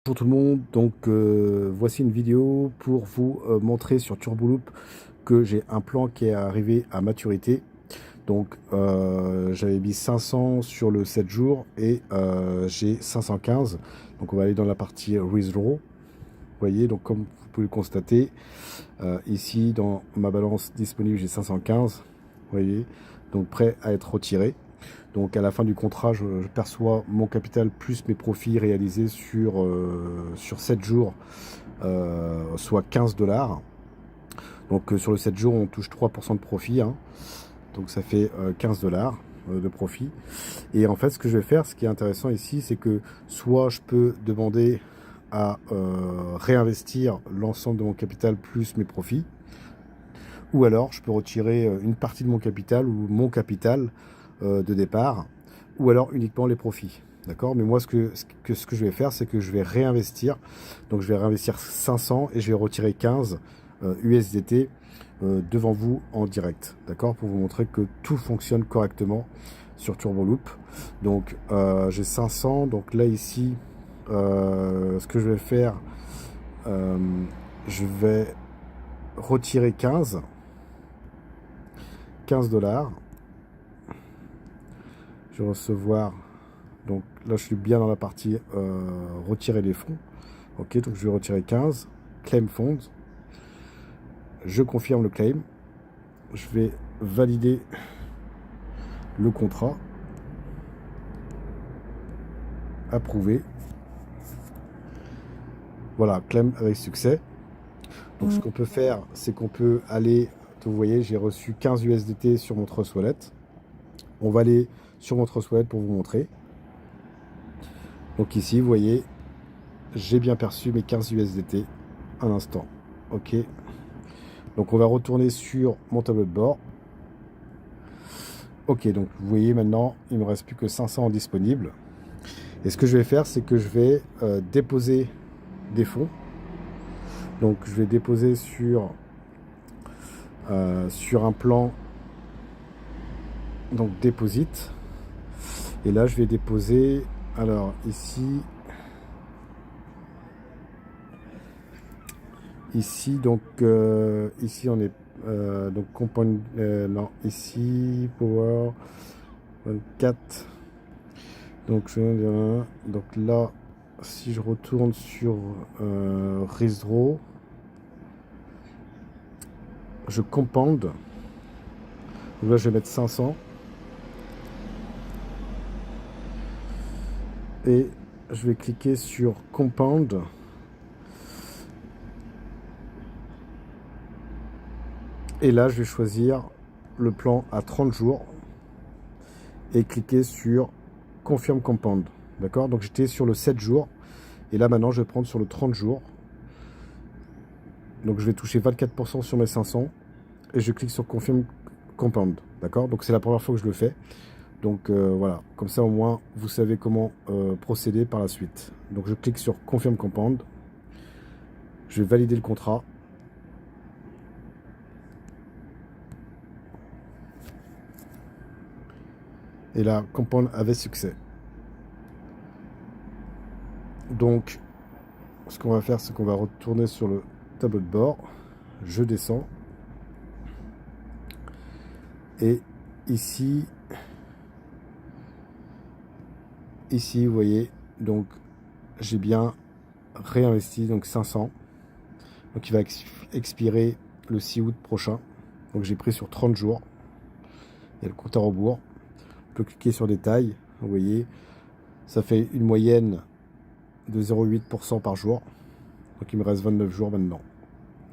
Bonjour tout le monde, donc voici une vidéo pour vous montrer sur Turboloop que j'ai un plan qui est arrivé à maturité. Donc j'avais mis 500 sur le 7 jours et j'ai 515. Donc on va aller dans la partie Withdraw. Vous voyez, donc comme vous pouvez le constater, ici dans ma balance disponible j'ai 515. Vous voyez, donc prêt à être retiré. Donc à la fin du contrat, je perçois mon capital plus mes profits réalisés sur 7 jours, soit 15 dollars. Donc sur le 7 jours, on touche 3% de profit, hein. Donc ça fait 15 dollars de profit. Et en fait, ce que je vais faire, ce qui est intéressant ici, c'est que soit je peux demander à réinvestir l'ensemble de mon capital plus mes profits, ou alors je peux retirer une partie de mon capital ou mon capital de départ, ou alors uniquement les profits. D'accord? Mais moi, ce que je vais faire, c'est que je vais réinvestir. Donc, je vais réinvestir 500 et je vais retirer 15 USDT devant vous en direct. D'accord? Pour vous montrer que tout fonctionne correctement sur Turboloop. Donc, j'ai 500. Donc là, ici, ce que je vais faire, je vais retirer 15 dollars. Je vais recevoir, donc là je suis bien dans la partie retirer les fonds. Ok, donc je vais retirer 15, claim funds. Je confirme le claim. Je vais valider le contrat. Approuvé. Voilà, claim avec succès. Donc ce qu'on peut faire, c'est qu'on peut aller, vous voyez, j'ai reçu 15 USDT sur mon Trust Wallet. On va aller sur mon Trust Wallet pour vous montrer. Donc ici, vous voyez, j'ai bien perçu mes 15 USDT un instant. Ok. Donc on va retourner sur mon tableau de bord. Ok, donc vous voyez maintenant, il ne me reste plus que 500 disponibles. Et ce que je vais faire, c'est que je vais déposer des fonds. Donc je vais déposer sur un plan, donc deposit. Et là, je vais déposer, alors ici, donc ici on est donc compound, non, ici power 24. Donc là, si je retourne sur Withdraw, je compound. Donc là, je vais mettre 500 et je vais cliquer sur compound. Et là, je vais choisir le plan à 30 jours et cliquer sur Confirm Compound. D'accord? Donc j'étais sur le 7 jours. Et là, maintenant, je vais prendre sur le 30 jours. Donc je vais toucher 24% sur mes 500. Et je clique sur Confirm Compound. D'accord? Donc c'est la première fois que je le fais. Donc voilà. Comme ça, au moins, vous savez comment procéder par la suite. Donc je clique sur Confirm Compound. Je vais valider le contrat. Et là, Compound avait succès. Donc, ce qu'on va faire, c'est qu'on va retourner sur le tableau de bord. Je descends. Et ici, vous voyez, donc j'ai bien réinvesti, donc 500. Donc il va expirer le 6 août prochain. Donc j'ai pris sur 30 jours. Il y a le compte à rebours. On peut cliquer sur détail. Vous voyez, ça fait une moyenne de 0,8% par jour. Donc il me reste 29 jours maintenant.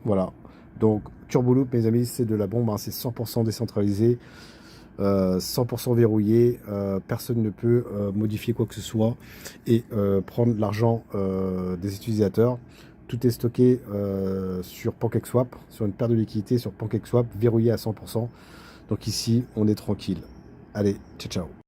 Voilà. Donc Turboloop, mes amis, c'est de la bombe, hein. C'est 100% décentralisé, 100% verrouillé. Personne ne peut modifier quoi que ce soit et prendre l'argent des utilisateurs. Tout est stocké sur PancakeSwap, sur une paire de liquidités sur PancakeSwap, verrouillé à 100%. Donc ici, on est tranquille. Allez, ciao, ciao.